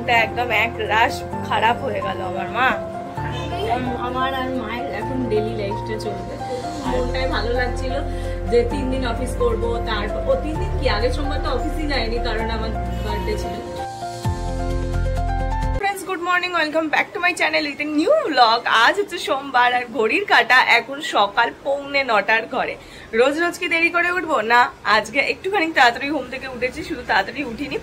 মনটা একদম এক রাশ খারাপ হয়ে গেল আমার মা। আমার আর মায়ের এখন ডেলি লাইফটা চলবে। মনটাই ভালো লাগছিল যে 3 দিন অফিস করবো, তারপর 3 দিন কি আগের সময় তো অফিসই যায়নি কারণ আমার বার্থডে ছিল। Good morning, welcome back to my channel with a new blog. আজ হচ্ছে সোমবার আর ঘড়ির কাঁটা এখন সকাল 8:45 ঘরে। রোজ রোজ কি দেরি করে উঠবো না, আজকে একটুখানি তাড়াতাড়ি ঘুম থেকে উঠেছি। শুধু তাড়াতাড়ি উঠিনি,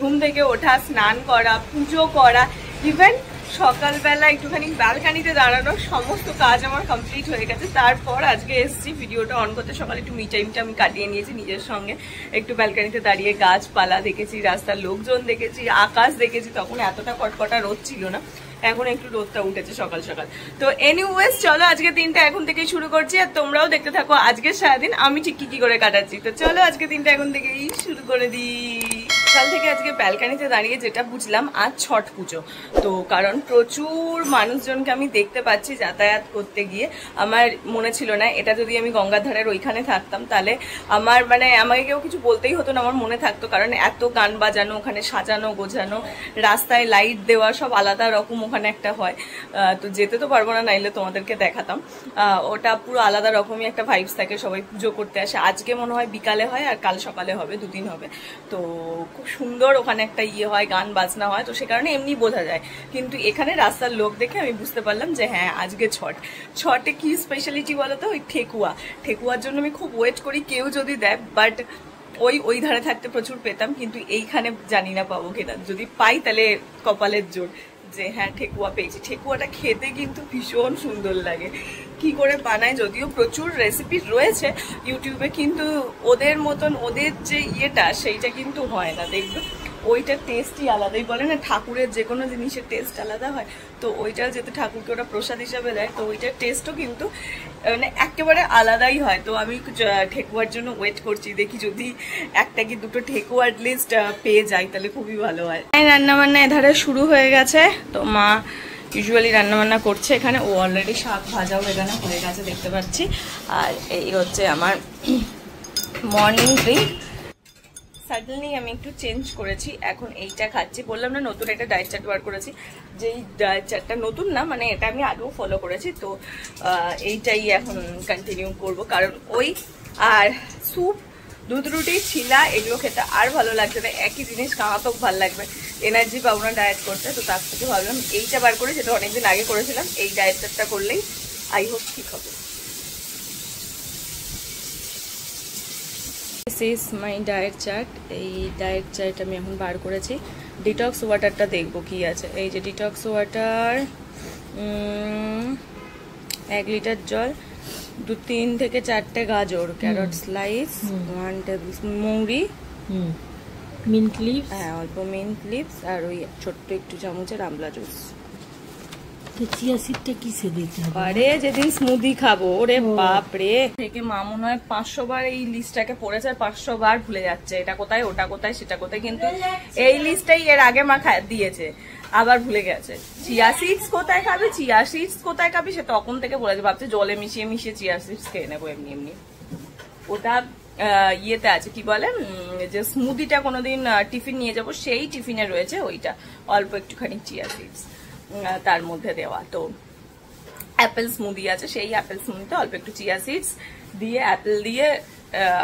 ঘুম থেকে ওঠা, স্নান করা, পুজো করা, ইভেন সকালবেলা একটুখানি ব্যালকানিতে দাঁড়ানো, সমস্ত কাজ আমার কমপ্লিট হয়ে গেছে। তারপর আজকে এসেছি ভিডিওটা অন করতে। সকালে একটু মি টাইমটা আমি কাটিয়ে নিয়েছি নিজের সঙ্গে, একটু ব্যালকানিতে দাঁড়িয়ে গাছপালা দেখেছি, রাস্তার লোকজন দেখেছি, আকাশ দেখেছি। তখন এতটা কটকটা রোদ ছিল না, এখন একটু রোদটা উঠেছে সকাল সকাল। তো এনিওয়েজ চলো আজকে দিনটা এখন থেকেই শুরু করছি, আর তোমরাও দেখতে থাকো আজকের সারাদিন আমি ঠিক কি করে কাটাচ্ছি। তো চলো আজকে দিনটা এখন থেকেই শুরু করে দিই। কাল থেকে আজকে ব্যালকানিতে দাঁড়িয়ে যেটা বুঝলাম, আজ ছট পুজো। তো কারণ প্রচুর মানুষজনকে আমি দেখতে পাচ্ছি যাতায়াত করতে গিয়ে। আমার মনে ছিল না এটা যদি আমি গঙ্গার ধারের ওইখানে থাকতাম তাহলে আমার আমাকে কেউ কিছু বলতেই হতো না, আমার মনে থাকতো। কারণ এত গান বাজানো, ওখানে সাজানো গোছানো, রাস্তায় লাইট দেওয়া, সব আলাদা রকম ওখানে একটা হয়। তো যেতে তো পারবো না, নাইলে তোমাদেরকে দেখাতাম। ওটা পুরো আলাদা রকমই একটা ভাইবস থাকে, সবাই পুজো করতে আসে। আজকে মনে হয় বিকালে হয় আর কাল সকালে হবে, দুদিন হবে। তো খুব সুন্দর ওখানে একটা হয়, গান বাজনা হয়, তো সে কারণে এমনি বোঝা যায়। কিন্তু এখানে রাস্তার লোক দেখে আমি বুঝতে পারলাম যে হ্যাঁ আজকে ছটে কি স্পেশালিটি বলো তো, ওই ঠেকুয়ার জন্য আমি খুব ওয়েট করি কেউ যদি দেয়। বাট ওই ধারে থাকতে প্রচুর পেতাম, কিন্তু এইখানে জানি না পাবো কিনা। যদি পাই তাহলে কপালের জোর যে হ্যাঁ ঠেকুয়া পেয়েছি। ঠেকুয়াটা খেতে কিন্তু ভীষণ সুন্দর লাগে। কি করে বানায় যদিও প্রচুর রেসিপি রয়েছে ইউটিউবে, কিন্তু ওদের মতন ওদের যে সেইটা কিন্তু হয় না। দেখবে ওইটার টেস্টই আলাদাই। বলে না ঠাকুরের যে কোনো জিনিসের টেস্ট আলাদা হয়, তো ওইটার যেহেতু ঠাকুরকে ওটা প্রসাদ হিসাবে দেয়, তো ওইটার টেস্টও কিন্তু মানে একেবারে আলাদাই হয়। তো আমি ঠেকুয়ার জন্য ওয়েট করছি, দেখি যদি একটা কি দুটো ঠেকুয়া অ্যাটলিস্ট পেয়ে যাই তাহলে খুবই ভালো হয়। রান্নাবান্না এধারে শুরু হয়ে গেছে। তো মা ইউজুয়ালি রান্নাবান্না করছে এখানে। ও অলরেডি শাক ভাজাও এখানে হয়ে গেছে দেখতে পাচ্ছি। আর এই হচ্ছে আমার মর্নিং ড্রিঙ্ক। সাডেনলি আমি একটু চেঞ্জ করেছি, এখন এইটা খাচ্ছি। বললাম না নতুন একটা ডায়েট চার্ট বার করেছি, যেই ডায়েট চার্টটা নতুন না, মানে এটা আমি আগেও ফলো করেছি। তো এইটাই এখন কন্টিনিউ করব, কারণ ওই আর স্যুপ, দুধ রুটি, ছিলা এগুলো খেতে আর ভালো লাগছে না। একই জিনিস খাওয়াতেও ভালো লাগবে, এনার্জি পাবো না ডায়েট করতে। তো তার থেকে ভাবলাম এইটা বার করে, যেটা অনেকদিন আগে করেছিলাম, এই ডায়েট চার্টটা করলেই আই হোপ ঠিক হবে। This is my diet chart. এই ডায়েট চার্ট আমি এখন বার করেছি। ডিটক্স ওয়াটারটা দেখবো কি আছে। এই যে ডিটক্স ওয়াটার, 1 লিটার জল, 3 থেকে 4টে গাজর, ক্যারট স্লাইস, 1 টেবিল স্পুন মৌরি, মিন্ট লিভস, হ্যাঁ অল্প মিন্ট লিভস, আর ওই ছোট্ট একটু চামচের আমলা জুস। চিয়া সিডটা কিসে দিতে হবে? আরে যেদিন স্মুদি খাবো, ওরে বাপ রে, থেকে মা মনে হয় 500 বার এই লিস্টটাকে পড়েছে আর 500 বার ভুলে যাচ্ছে এটা কোথায়, ওটা কোথায়, সেটা কোথায়। কিন্তু এই লিস্টটাই এর আগে মা দিয়েছে, আবার ভুলে গেছে। চিয়া সিডস কোথায় খাবে, চিয়া সিডস কোথায় খাবে, সে তখন থেকে বলেছে। ভাবছে জলে মিশিয়ে মিশিয়ে চিয়া সিডস খেয়ে নেবো এমনি এমনি। ওটা ইয়েতে আছে, কি বলে, যে স্মুদিটা কোনোদিন টিফিন নিয়ে যাবো, সেই টিফিনে রয়েছে ওইটা, অল্প একটুখানি চিয়া সিডস তার মধ্যে দেওয়া। তো অ্যাপেল স্মুদি আছে, সেই অ্যাপেল স্মুদিতে অল্প একটু চিয়া সিডস দিয়ে, অ্যাপেল দিয়ে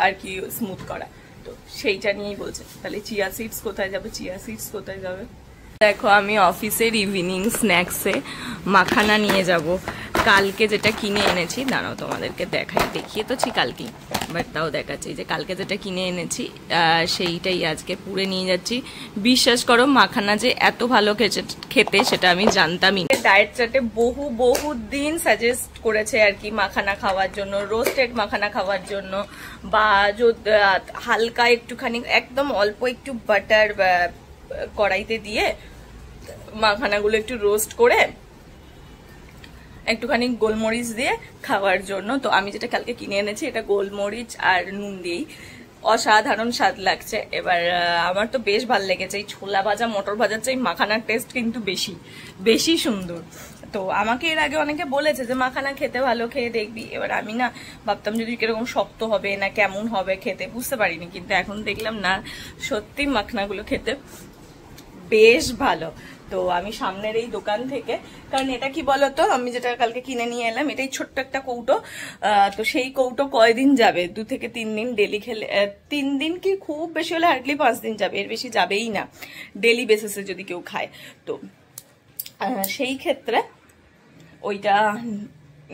আর কি স্মুথ করা। তো সেইটা নিয়েই বলছে। তাহলে চিয়া সিডস কোথায় যাবে, চিয়া সিডস কোথায় যাবে। দেখো আমি অফিসের ইভিনিং স্ন্যাক্সে মাখানা নিয়ে যাব। কালকে যেটা কিনে এনেছি, দাঁড়াও তোমাদেরকে দেখিয়ে তো ছি কালকেই, বাট তাও দেখাচ্ছি যে কালকে যেটা কিনে এনেছি সেইটাই আজকে পুরে নিয়ে যাচ্ছি। বিশ্বাস করো মাখানা যে এত ভালো খেতে সেটা আমি জানতামই না। ডায়েট চার্টে বহু দিন সাজেস্ট করেছে আর কি মাখানা খাওয়ার জন্য, রোস্টেড মাখানা খাওয়ার জন্য, বা হালকা একটুখানি একদম অল্প একটু বাটার কড়াইতে দিয়ে মাখানাগুলো একটু রোস্ট করে একটুখানি গোলমরিচ দিয়ে খাওয়ার জন্য। তো আমি যেটা কালকে কিনে এনেছি এটা গোলমরিচ আর নুন দিয়েই অসাধারণ স্বাদ লাগছে। এবার আমার তো বেশ ভালো লেগেছে। এই ছোলা ভাজা মটর ভাজার চেয়ে মাখানার টেস্ট কিন্তু বেশি সুন্দর। তো আমাকে এর আগে অনেকে বলেছে যে মাখানা খেতে ভালো, খেয়ে দেখবি। এবার আমি না ভাবতাম যদি কিরকম শক্ত হবে না কেমন হবে খেতে, বুঝতে পারিনি। কিন্তু এখন দেখলাম না, সত্যি মাখনাগুলো খেতে বেশ ভালো। তো আমি সামনের এই দোকান থেকে, কারণ এটা কি বলতো, আমি যেটা কালকে কিনে নিয়ে এলাম এটাই ছোট্ট একটা কৌটো। তো সেই কৌটো কয়দিন যাবে, 2 থেকে 3 দিন ডেলি খেলে, 3 দিন কি খুব বেশি হলে হার্ডলি 5 দিন যাবে, এর বেশি যাবেই না ডেলি বেসিসে যদি কেউ খায়। তো সেই ক্ষেত্রে ওইটা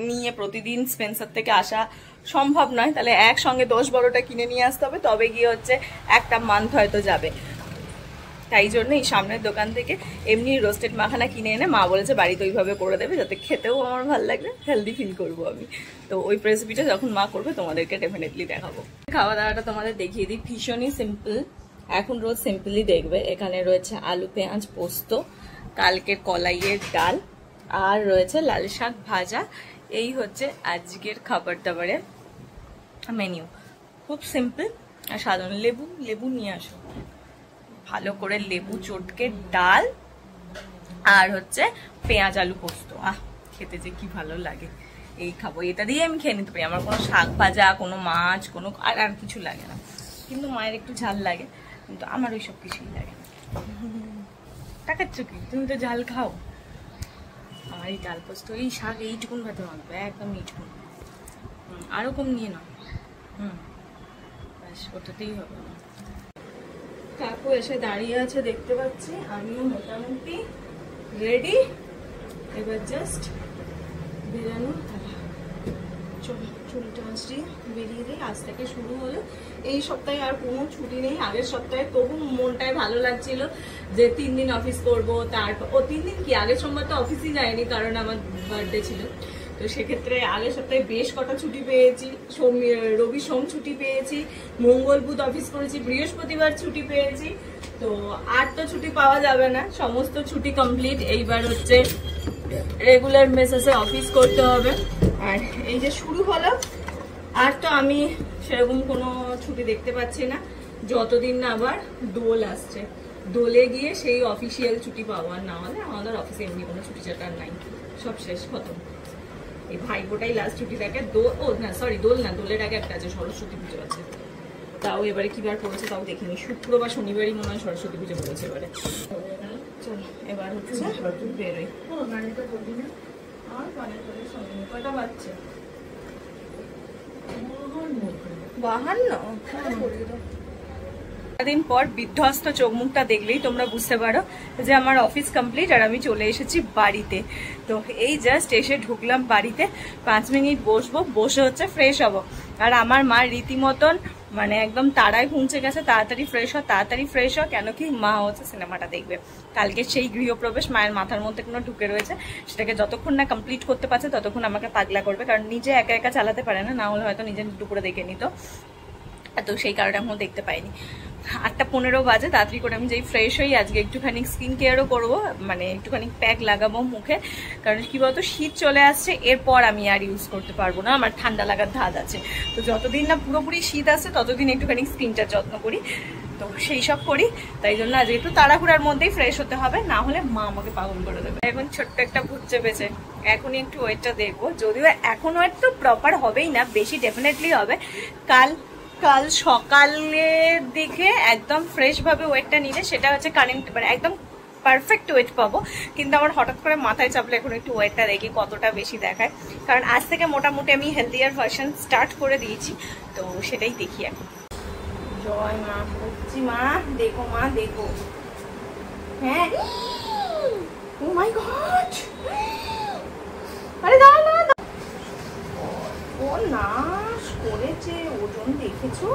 নিয়ে প্রতিদিন স্পেন্সার থেকে আসা সম্ভব নয়, তাহলে একসঙ্গে 10-12টা কিনে নিয়ে আসতে হবে, তবে গিয়ে হচ্ছে একটা মান্থ হয়তো যাবে। তাই জন্য এই সামনের দোকান থেকে এমনি রোস্টেড মাখানা কিনে এনে মা বলেছে বাড়িতে ওইভাবে করে দেবে, যাতে খেতেও আমার ভালো লাগবে, হেলদি ফিল করবো আমি। তো ওই রেসিপিটা যখন মা করবে তোমাদেরকে ডেফিনেটলি দেখাবো। খাওয়া দাওয়াটা তোমাদের দেখিয়ে দিই, ভীষণই সিম্পল, এখন রোজ সিম্পলি দেখবে। এখানে রয়েছে আলু পেঁয়াজ পোস্ত, কালকের কলাইয়ের ডাল, আর রয়েছে লাল শাক ভাজা। এই হচ্ছে আজকের খাবার দাবারের মেনু, খুব সিম্পল আর সাধারণ। লেবু নিয়ে আসো, ভালো করে লেবু চটকে ডাল, আর হচ্ছে পেঁয়াজ আলু পোস্ত। খেতে যে কি ভালো লাগে, এই খাবো, এটা দিয়ে আমি খেয়ে নিতে পারি। আমার কোনো শাক ভাজা, কোনো মাছ, কোনো আর কিছু লাগে না, কিন্তু মায়ের একটু ঝাল লাগে, কিন্তু আমার ওই সব কিছুই লাগে না। টাকাচ্ছ কি, তুমি তো ঝাল খাও। আমার এই ডাল পোস্ত, এই শাক এইটুকুন ভাতে মাখবে, একদম এইটুকুন, আরো কম নিয়ে নাও। ব্যাস ওটাতেই হবে। কাকু এসে দাঁড়িয়ে আছে দেখতে পাচ্ছি, আমিও মোটামুটি রেডি, এবার জাস্ট বেরানো। চুলটা আসছি, বেরিয়ে দিই। আজ থেকে শুরু হলো, এই সপ্তাহে আর কোনো ছুটি নেই। আগের সপ্তাহে তবু মনটাই ভালো লাগছিল যে 3 দিন অফিস করবো, তারপর 3 দিন কি, আগের সোমবার তো অফিসই যায়নি কারণ আমার বার্থডে ছিল। তো সেক্ষেত্রে আগের সপ্তাহে বেশ কটা ছুটি পেয়েছি, রবি সোম ছুটি পেয়েছি, মঙ্গল বুধ অফিস করেছি, বৃহস্পতিবার ছুটি পেয়েছি। তো আর তো ছুটি পাওয়া যাবে না, সমস্ত ছুটি কমপ্লিট। এইবার হচ্ছে রেগুলার বেসিসে অফিস করতে হবে। আর এই যে শুরু হলো, আর তো আমি সেরকম কোনো ছুটি দেখতে পাচ্ছি না, যতদিন না আবার দোল আসছে। দোলে গিয়ে সেই অফিসিয়াল ছুটি পাওয়ার, না হলে আমাদের অফিসে এমনি কোনো ছুটি চাটার নাই, সব শেষ খতম। এই ভাইবোটাই লাস্ট ছুটি থাকে। দোল না, দোলের আগে একটা আছে, সরস্বতী পুজো আছে। তাও এবারে কি বার পড়েছে তাও দেখিনি, শুক্র বা শনিবারই মনে হয় সরস্বতী পুজো পড়েছে এবারে। চলো এবার হচ্ছে বেরোই। কটা বাজছে? 52। দিন পর বিধ্বস্ত চোখ মুখটা দেখলেই তোমরা বুঝতে পারো যে আমার অফিস কমপ্লিট আর আমি চলে এসেছি বাড়িতে। তো এই জাস্ট এসে ঢুকলাম বাড়িতে, 5 মিনিট বসবো, বসে হচ্ছে ফ্রেশ হব। আর আমার মা রীতিমতন মানে একদম তাড়ায় পৌঁছে গেছে, তাড়াতাড়ি ফ্রেশ হ, কেন কি মা হচ্ছে সিনেমাটা দেখবে। কালকে সেই গৃহপ্রবেশ মায়ের মাথার মধ্যে কোনো ঢুকে রয়েছে, সেটাকে যতক্ষণ না কমপ্লিট করতে পারছে ততক্ষণ আমাকে পাগলা করবে, কারণ নিজে একা একা চালাতে পারে না, না হলে হয়তো নিজে দুপুরে দেখে নিত। তো সেই কারণে এখনো দেখতে পাইনি। 8:15 বাজে, তাড়াতাড়ি করে আমি যেই ফ্রেশ হই, আজকে একটুখানি স্কিন কেয়ারও করবো, মানে একটুখানি প্যাক লাগাবো মুখে, কারণ কি বলতো শীত চলে আসছে, এরপর আমি আর ইউজ করতে পারবো না, আমার ঠান্ডা লাগার ধাত আছে। তো যতদিন না পুরোপুরি শীত আসছে ততদিন একটুখানি স্কিনটার যত্ন করি, তো সেই সব করি। তাই জন্য আজ একটু তাড়াহুড়ার মধ্যেই ফ্রেশ হতে হবে, না হলে মা আমাকে পাগল করে দেবে। এখন ছোট্ট একটা ভূত চেপেছে, এখনই একটু ওয়েটটা দেখবো, যদিও এখন ওয়েট তো প্রপার হবেই না, বেশি ডেফিনেটলি হবে। কাল সকালের দিকে একদম ফ্রেশ ভাবে ওয়েটটা নিলে সেটা হচ্ছে কারেন্ট, মানে একদম পারফেক্ট ওয়েট পাবো। কিন্তু আমার হঠাৎ করে মাথায় চাপলে এখন একটু ওয়েটটা দেখি কতটা বেশি দেখায়, কারণ আজ থেকে মোটামুটি আমি হেলদিয়ার ভার্সন স্টার্ট করে দিয়েছি, তো সেটাই দেখি এখন। জয় মা, বলছি মা দেখো, মা দেখো, হ্যাঁ, ও মাই গড, আরে দাও না, ও নাশ করেছে, ওজন দেখেছো?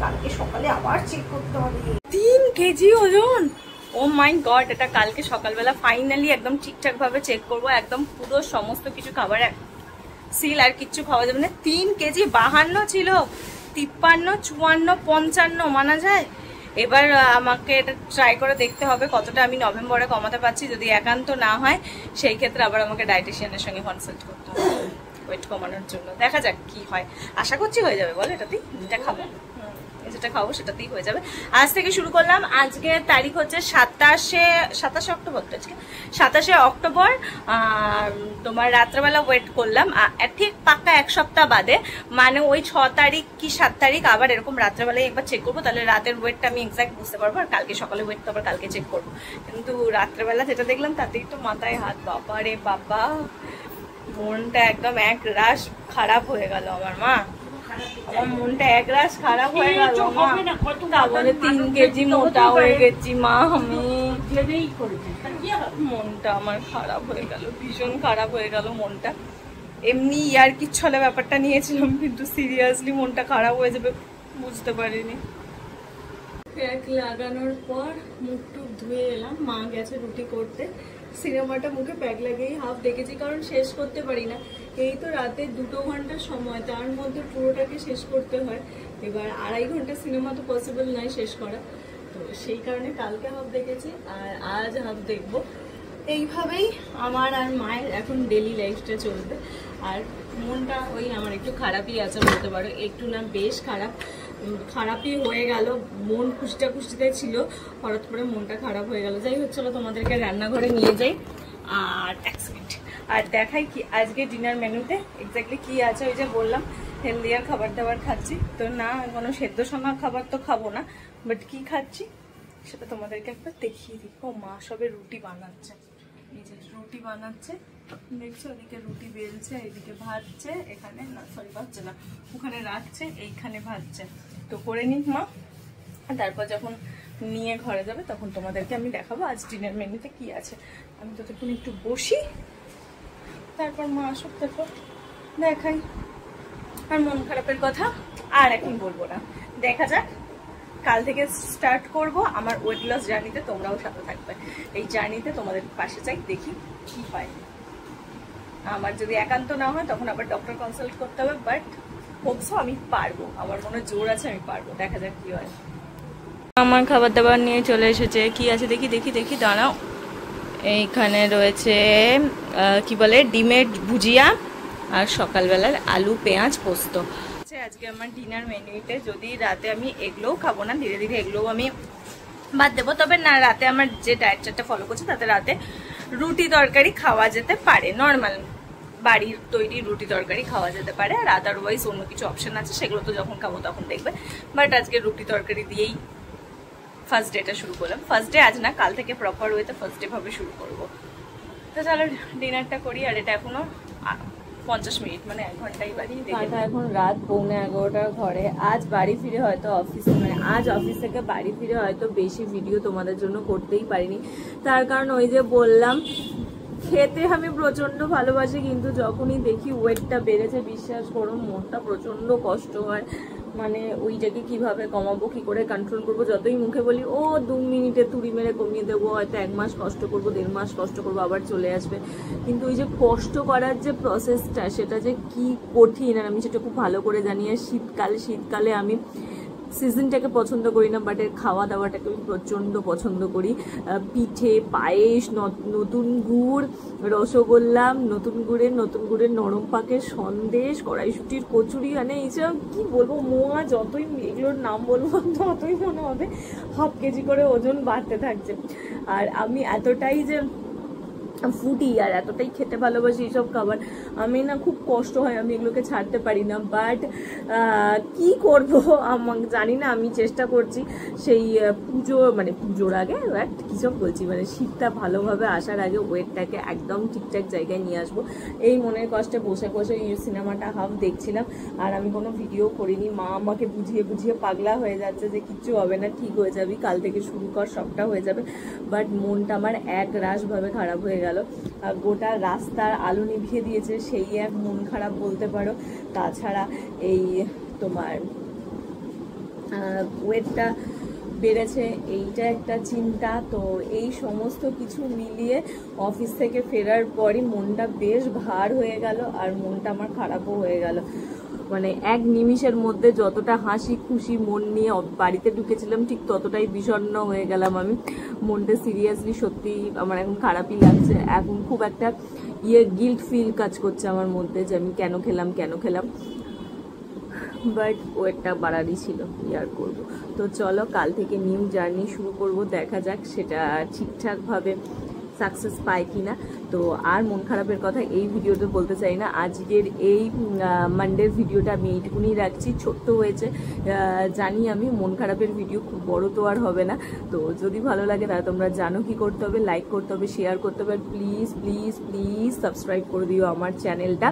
কালকে সকালে আবার চেক করতে হবে। 3 কেজি ওজন, ও মাই গড। এটা কালকে সকালবেলা ফাইনালি একদম ঠিকঠাক ভাবে চেক করবো, একদম পুরো সমস্ত কিছু খাবার সিল, আর কিচ্ছু খাওয়া যাবে না। 3 কেজি 52 ছিল, 53, 54, 55 মানা যায়। এবার আমাকে এটা ট্রাই করে দেখতে হবে কতটা আমি নভেম্বরে কমাতে পারছি। যদি একান্ত না হয় সেই ক্ষেত্রে আবার আমাকে ডায়েটিশিয়ানের সঙ্গে কনসাল্ট করতে হবে ওয়েট কমানোর জন্য। দেখা যাক কি হয়, আশা করছি হয়ে যাবে। বল এটাতেই এটা খাবো, যেটা খাবো সেটাতেই হয়ে যাবে। আজ থেকে শুরু করলাম। আজকে তারিখ হচ্ছে 27 অক্টোবর। তো আজকে 27 অক্টোবর। তোমার রাত্রেবেলা ওয়েট করলাম ঠিক পাক্কা 1 সপ্তাহ বাদে, মানে ওই 6 তারিখ কি 7 তারিখ আবার এরকম রাত্রেবেলায় একবার চেক করবো, তাহলে রাতের ওয়েটটা আমি এক্সাক্ট বুঝতে পারবো। আর কালকে সকালে ওয়েট তো আবার কালকে চেক করবো। কিন্তু রাত্রেবেলা যেটা দেখলাম তাতেই তো মাথায় হাত। বাবা রে বাবা, মনটা একদম এক রাশ খারাপ হয়ে গেল আমার মা। আমার মনটা এক রাশ খারাপ হয়ে গেল মা। বলে 3 কেজি মোটা হয়ে গেছি মা আমি। মনটা আমার খারাপ হয়ে গেল, ভীষণ খারাপ হয়ে গেল মনটা। এমনি আর কি ছলে ব্যাপারটা নিয়েছিলাম, কিন্তু সিরিয়াসলি মনটা খারাপ হয়ে যাবে বুঝতে পারিনি। প্যাক লাগানোর পর মুখ টুক ধুয়ে এলাম, মা গেছে রুটি করতে। সিনেমাটা মুখে প্যাক লাগিয়েই হাফ দেখেছি, কারণ শেষ করতে পারি না। এই তো রাতে 2 ঘন্টার সময়, তার মধ্যে পুরোটাকে শেষ করতে হয়। এবার 2.5 ঘন্টা সিনেমা তো পসিবল নয় শেষ করা, তো সেই কারণে কালকে হাফ দেখেছি আর আজ হাফ দেখবো। এইভাবেই আমার আর মায়ের এখন ডেলি লাইফটা চলবে। আর মনটা ওই আমার একটু খারাপই আছে বলতে পারো, একটু না বেশ খারাপই হয়ে গেল। মন খুশিতে ছিল, হঠাৎ করে মনটা খারাপ হয়ে গেল। যাই হচ্ছিল, তোমাদেরকে রান্নাঘরে নিয়ে যাই আর 1 সেকেন্ড আর দেখাই কি আজকে ডিনার মেনুতে এক্স্যাক্টলি কি আছে। ওই যে বললাম হেলদিয়ার খাবার দাবার খাচ্ছি, তো না কোনো সেদ্ধ সোনা খাবার তো খাবো না, বাট কি খাচ্ছি সেটা তোমাদেরকে একবার দেখিয়ে দিই। ও মা সবে রুটি বানাচ্ছে, এই যে রুটি বানাচ্ছে দেখছো, ওদিকে রুটি বেলছে, এদিকে ভাজছে, এখানে না সরি ভাজছে না, ওখানে রাখছে, এইখানে ভাজছে। তো করে নিক মা, তারপর যখন নিয়ে ঘরে যাবে তখন তোমাদেরকে আমি দেখাবো আজ ডিনার মেনুতে কি আছে। আমি ততক্ষণ একটু বসি, তারপর মা আসুক, তারপর দেখাই। আর মন খারাপের কথা আর এখন বলবো না, দেখা যাক। কাল থেকে স্টার্ট করব আমার ওয়েট লস জার্নিতে, তোমরাও সাথে থাকবে এই জার্নিতে, তোমাদের পাশে চাই, দেখি কি হয়। আমার যদি একান্ত না হয় তখন আবার ডক্টর কনসাল্ট করতে হবে, বাট হোপসো আমি পারবো, আমার মনে জোর আছে, আমি পারবো। দেখা যাক কি হয়। আমার খাবার দাবার নিয়ে চলে এসেছে, কি আছে দেখি দেখি দেখি দাঁড়াও। এইখানে রয়েছে কি বলে ডিমের ভুজিয়া আর সকালবেলার আলু পেঁয়াজ পোস্ত। আজকে আমার ডিনার মেনুতে যদি রাতে আমি এগুলোও খাবো না, ধীরে ধীরে এগুলোও আমি বাদ দেবো, তবে না রাতে আমার যে ডায়েট চার্টটা ফলো করছে তাতে রাতে রুটি তরকারি খাওয়া যেতে পারে, নর্মাল বাড়ির তৈরি রুটি তরকারি খাওয়া যেতে পারে। আর আদারওয়াইজ অন্য কিছু অপশন আছে, সেগুলো তো যখন খাবো তখন দেখবে। বাট আজকে রুটি তরকারি দিয়েই ফার্স্ট ডেটা শুরু করলাম। ফার্স্ট ডে আজ না, কাল থেকে প্রপার ওয়েতে ফার্স্ট ডে ভাবে শুরু করবো। তো চলো ডিনারটা করি। আর এটা এখনো 50 মিনিট, মানে 1 ঘন্টাই বাড়ি। এখন রাত 11:15 ঘরে। আজ বাড়ি ফিরে হয়তো আজ অফিস থেকে বাড়ি ফিরে হয়তো বেশি ভিডিও তোমাদের জন্য করতেই পারিনি, তার কারণ ওই যে বললাম খেতে আমি প্রচন্ড ভালোবাসি, কিন্তু যখনই দেখি ওয়েটটা বেড়েছে বিশ্বাস করো মনটা প্রচন্ড কষ্ট হয়। মানে ওইটাকে কিভাবে কমাবো, কি করে কন্ট্রোল করবো, যতই মুখে বলি ও 2 মিনিটে তুড়ি মেরে কমিয়ে দেবো, হয়তো 1 মাস কষ্ট করবো, 1.5 মাস কষ্ট করবো, আবার চলে আসবে। কিন্তু ওই যে কষ্ট করার যে প্রসেসটা সেটা যে কি কঠিন, আর আমি সেটা খুব ভালো করে জানি। আর শীতকালে আমি সিজনটাকে পছন্দ করি না, বাট এর খাওয়া দাওয়াটাকে আমি প্রচণ্ড পছন্দ করি। পিঠে, পায়েস, নতুন গুড়, রসগোল্লা, নতুন গুড়ের নরম পাকের সন্দেশ, কড়াইশুটির কচুরি, মানে এইসব কি বলবো, মোয়া, যতই এগুলোর নাম বলবো ততই মনে হবে ½ কেজি করে ওজন বাড়তে থাকছে। আর আমি এতটাই যে ফুডি আর এতটাই খেতে ভালোবাসি এইসব খাবার, আমি না খুব কষ্ট হয়, আমি এগুলোকে ছাড়তে পারি না। বাট কি করব আমাকে জানি না, আমি চেষ্টা করছি সেই পুজোর আগে কিসব বলছি, মানে শীতটা ভালোভাবে আসার আগে ওয়েটটাকে একদম ঠিকঠাক জায়গায় নিয়ে আসবো। এই মনের কষ্টে বসে বসে এই সিনেমাটা হাফ দেখছিলাম, আর আমি কোনো ভিডিও করিনি। মা আমাকে বুঝিয়ে পাগলা হয়ে যাচ্ছে যে কিচ্ছু হবে না, ঠিক হয়ে যাবি, কাল থেকে শুরু কর, সবটা হয়ে যাবে। বাট মনটা আমার এক রাশভাবে খারাপ হয়ে গেল। গোটা রাস্তার আলো নিভিয়ে দিয়েছে, সেই এক মন খারাপ বলতে পারো। তাছাড়া এই তোমার ওয়েটটা বেড়েছে, এইটা একটা চিন্তা। তো এই সমস্ত কিছু মিলিয়ে অফিস থেকে ফেরার পরই মনটা বেশ ভার হয়ে গেল, আর মনটা আমার খারাপও হয়ে গেল। মানে 1 নিমিষের মধ্যে যতটা হাসি খুশি মন নিয়ে বাড়িতে ঢুকেছিলাম, ঠিক ততটাই বিষণ্ণ হয়ে গেলাম আমি। মনটা সিরিয়াসলি সত্যি আমার এখন খারাপই লাগছে। এখন খুব একটা গিল্ট ফিল কাজ করছে আমার মধ্যে যে আমি কেন খেলাম। বাট ওয়েটটা বাড়ারই ছিল, কি আর করবো। তো চলো কাল থেকে নিউ জার্নি শুরু করব, দেখা যাক সেটা ঠিকঠাকভাবে সাকসেস পায় কিনা। তো আর মন খারাপের কথা এই ভিডিওতে বলতে চাই না। আজকের এই মানডের ভিডিওটা আমি এইটুকুনি রাখছি, ছোট্ট হয়েছে জানি আমি, মন খারাপের ভিডিও খুব বড় তো আর হবে না। তো যদি ভালো লাগে তাহলে তোমরা জানো কি করতে হবে, লাইক করতে হবে, শেয়ার করতে হবে, আর প্লিজ প্লিজ প্লিজ সাবস্ক্রাইব করে দিও আমার চ্যানেলটা।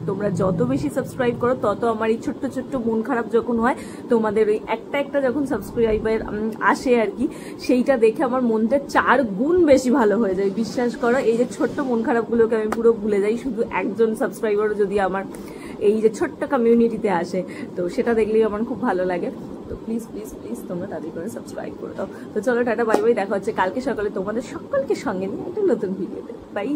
তোমরা যত বেশি সাবস্ক্রাইব করো তত আমার এই ছোট্ট ছোট্ট মন খারাপ যখন হয়, তোমাদের ওই একটা একটা যখন সাবস্ক্রাইবার আসে আর কি, সেইটা দেখে আমার মনটা 4 গুণ বেশি ভালো হয়ে যায়। বিশ্বাস করো, এই যে ছোট্ট মন খারাপগুলোকে আমি পুরো ভুলে যাই, শুধু একজন সাবস্ক্রাইবারও যদি আমার এই যে ছোট্ট কমিউনিটিতে আসে, তো সেটা দেখলেই আমার খুব ভালো লাগে। তো প্লিজ প্লিজ প্লিজ তোমরা তাদের করে সাবস্ক্রাইব করে দাও। তো চলো টাটা বাই বাই, দেখা হচ্ছে কালকে সকালে তোমাদের সকলকে সঙ্গে নিয়ে একটা নতুন ভিডিওতে। বাই।